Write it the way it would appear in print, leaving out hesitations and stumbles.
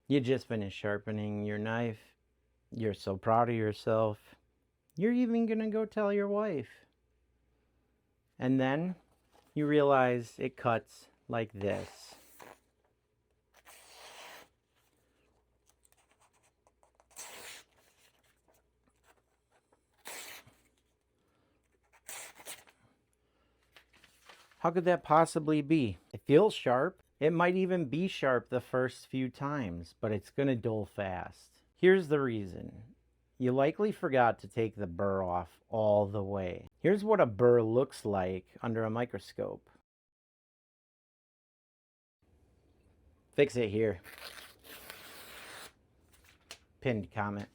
You just finished sharpening your knife. You're so proud of yourself. You're even going to go tell your wife. And then you realize it cuts like this. How could that possibly be? It feels sharp. It might even be sharp the first few times, but it's going to dull fast. Here's the reason. You likely forgot to take the burr off all the way. Here's what a burr looks like under a microscope. Fix it here. Pinned comment.